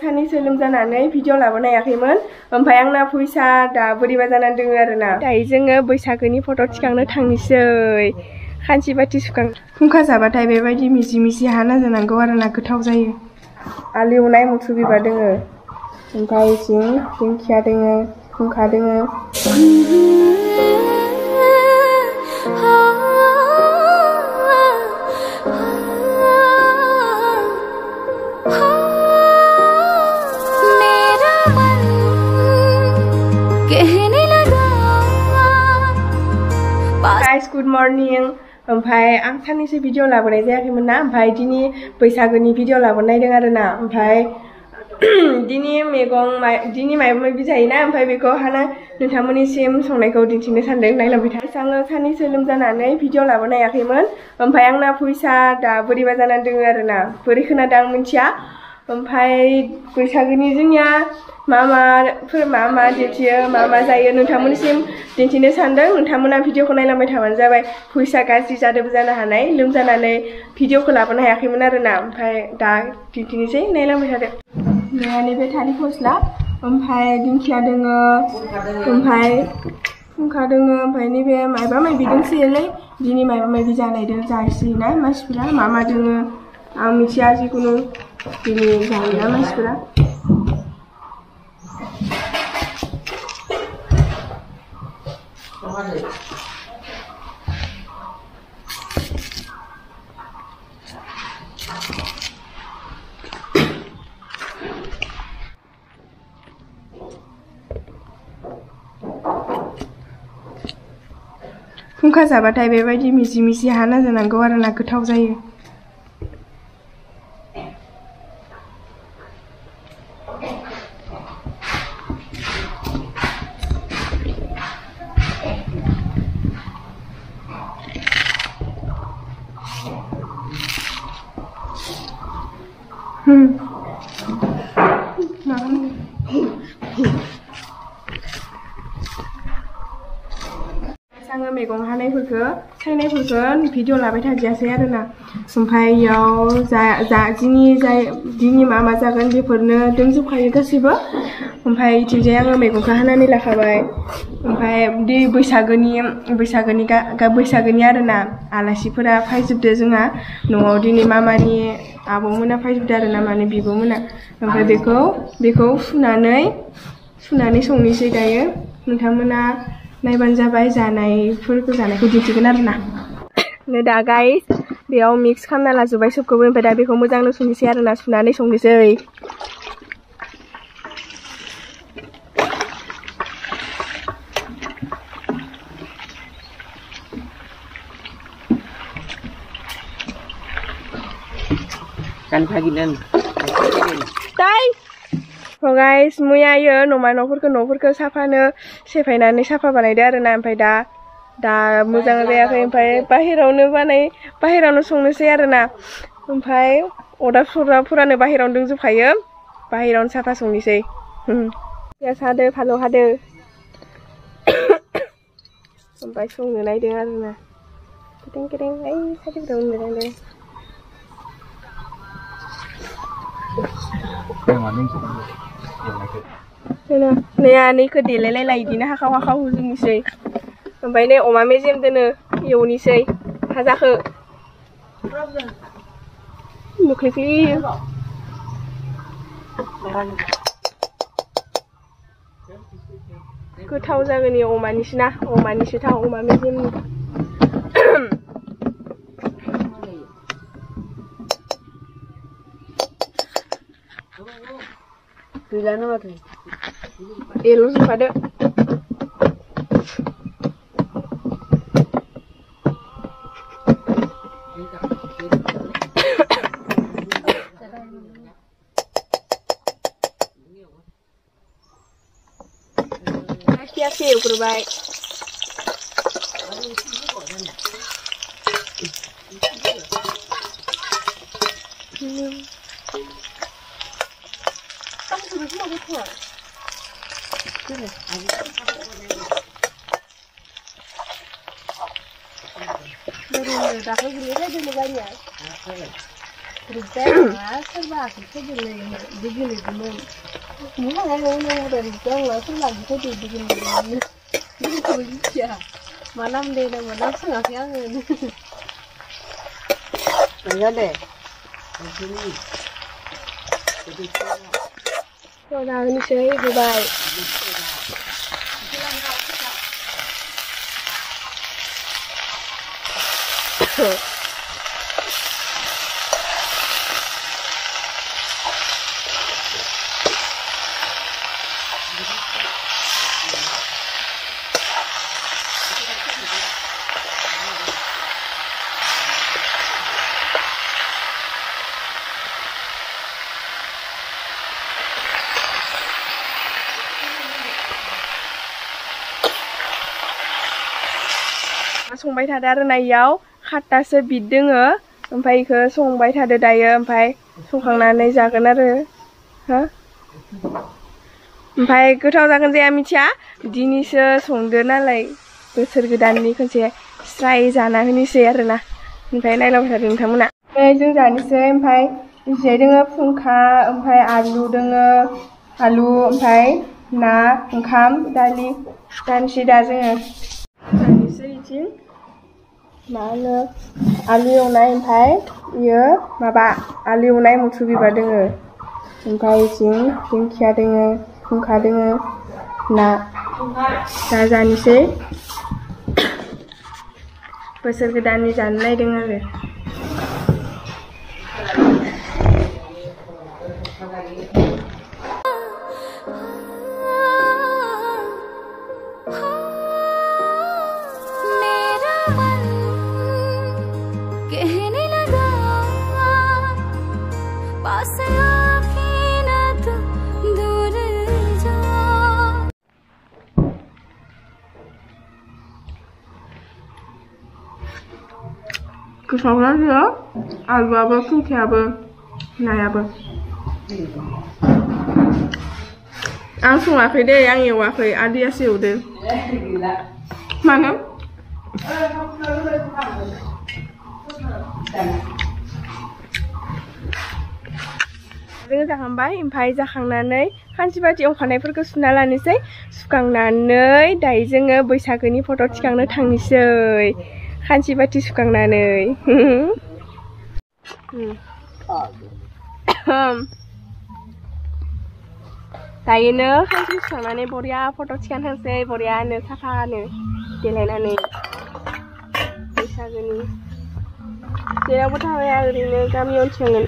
साननैसो लोमजानानै भिडिअ लाबोनो हायाखैमोन ओमफ्राय आंना फैसा दा बोरैबा जानानै दङ आरोना दायो जोङो बैसागोनि फट' थिखांनो थांनोसै खानसि बाथि सुखां खुंखा जाबाथाय बेबायदि मिजि मिजि हाना जानांगौ आरोना गोथाव जायो आलु एवनाय मुथ्रु बिबार दङ ओमफ्राय इथिं दिंखिया दङ खुंखा दङ गुड मर्निं ओमफ्राय आं साननैसो भिडिअ लाबोनाय जायाखैमोन ना ओमफ्राय दिनै बैसागोनि भिडिअ लाबोनायदों आरोना ओमफ्राय दिनै दिनै माबा माबि जायोना ओमफ्राय बेखौ हाना नोंथांमोननिसिम संनायखौ दिन्थिनो सानदों नायलांबाय था आङो साननैसो लोमजानानै भिडिअ लाबोनो हायाखैमोन ओमफ्राय आंना फैसा दा बोरैबा जानानै दङ आरोना बोरै खोनादों आं मिथिया ओमफ्राय बैसागोनि जोंनिया मा दिन्थियो मा जायो नोंथांमोननिसिम दिन्थिनो सानदों नोंथांमोना भिडिअखौ नायलांबाय थाबानो जाबाय फैसा गाज्रि जादोंबो जानो हानाय लोमजानानै भिडिअखौ लाबोनो हायाखैमोन आरोना ओमफ्राय दा दिन्थिनोसै नायलांबाय थादो नैबे थालिर फस्ला ओमफ्राय दिंखिया दङ ओमफ्राय खुंखा दङ ओमफ्राय नैबे माबा माबि दंसोयोलै दिनै माबा माबि जानायदों जायसैना मानसिफोरा मा दङ आं मिथिया जिखुनु दिनै जायोना मानसिफोरा खुंखा जाबाथाय बेबायदि मिजि मिजि हाना जानांगौ आरोना गोथाव जायो आङो मैगं हानायफोरखौ सायनायफोरखौ भिडिअ लाबाय थादियासै आरोना ओमफ्राय इयाव दिनै मा जागोन बेफोरनो दंजोबखायो गासैबो ओमफ्राय इथिंजाय आङो मैगंखौ हानानै लाखाबाय ओमफ्राय बैसागोनि आरोना आलासिफोरा फैजोबदो जोंहा न'आव दिनै मामानि आब'मोना फैजोबदो आरोना माने बिब'मोना ओमफ्राय बेखौ सुनानै संनोसै दायो नोंथांमोना नायबानो जाबाय जानायखौ दिन्थिगोन आरोना दा गाइस बेयाव मिक्स खालामना लाजोबबाय सबखौबो ओमफ्राय दा बेखौ मोजांनो सुनोसै आरोना सुनानै संनोसै गाइस मैयायो न'फोरखौ सेफायनानै साफा बानायदो आरोना ओमफ्राय दा मोजां जायाखै ओमफ्राय बाहेरावनो संनोसै आरोना ओमफ्राय अरदाबफोरानो बाहेरावनो दंजोबखायो बाहेरावनो साफा संनोसै पियास हादो फानलु हादो ओमफ्राय संनो नायदों आरोना गेदें ओइ साइडफोराव उन्दुनो नायदों नै आनैखौ देलायलायला बिदिनो हाखाव होजोबनोसै ओमफ्राय नै अमा मेजेम दोनो एवनोसै भाजाखौ मोख्लैयो गोथाव जागोन इयो अमानिसो थाव अमा मेजेमनि गैलानो माथो एल' जोंफादो पियास एवग्रोबाय Rupanya serba kita begini. Mula ngomong dari jauh langsung lagi tuh begini. Ini kuliah. Malam deh, malam setengah siang ini. Enggak deh. Udah ini saya Dubai. संबाय थादो आरो नायाव खातासो बिद दोङो ओमफ्राय इखो संबाय थादो दायो ओमफ्राय संखांनानै जागोन आरो हो ओमफ्राय गोथाव जागोन जाया मिथिया दिनैसो संदो नालाय बोसोर गोदाननि खनसे स्राय जाना होनोसै आरोना ओमफ्राय नायलांबाय थादो नोंथांमोना ओमफ्राय जों जानोसै ओमफ्राय इसे दोङो फुंखा ओमफ्राय आलु दोङो आलु ओमफ्राय ना ओंखाम दालि जानोसै दा जोङो जानोसै इथिं मा होनो आलु एवनाय ओमफ्राय इयो माबा आलु एवनाय मुथ्रु बिबार दोङो ओमफ्राय इथिं दिंखिया दोङो फुंखा दोङो ना दा जानोसै बोसोर गोदाननि जानो नायदों आरो गोथावना बेयो आलुआबो फुंखायाबो नायाबो आं सङाखै दै आं एवाखै आदैयासो एवदो मानो जोङो जाखांबाय ओमफ्राय जाखांनानै खानसिबाथि एवखानायफोरखौ सुना लानोसै सुखांनानै दायो जोङो बैसागोनि फट' थिखांनो थांनोसै खानसिबाथि सुखांनानै दायोनो खानसि सुखांनानै बरिया फट' थिखांनो थांसै बरियानो साफानो देलायनानै बैसागोनि जेरावबो थाबाया ओरैनो गामियाव थिखांगोन